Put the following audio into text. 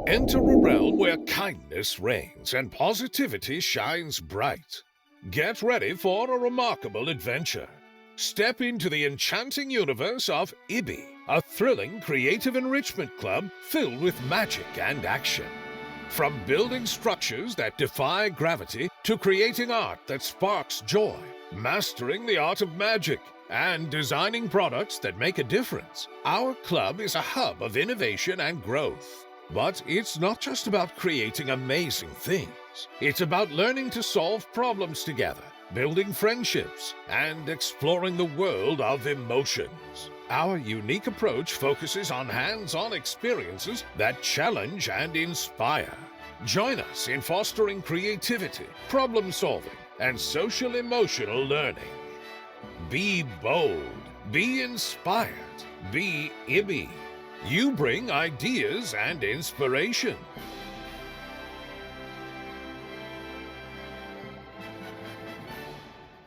Enter a realm where kindness reigns and positivity shines bright. Get ready for a remarkable adventure. Step into the enchanting universe of Ibii, a thrilling creative enrichment club filled with magic and action. From building structures that defy gravity to creating art that sparks joy, mastering the art of magic, and designing products that make a difference, our club is a hub of innovation and growth. But it's not just about creating amazing things. It's about learning to solve problems together, building friendships, and exploring the world of emotions. Our unique approach focuses on hands-on experiences that challenge and inspire. Join us in fostering creativity, problem-solving, and social-emotional learning. Be bold, be inspired, be Ibii. You bring ideas and inspiration.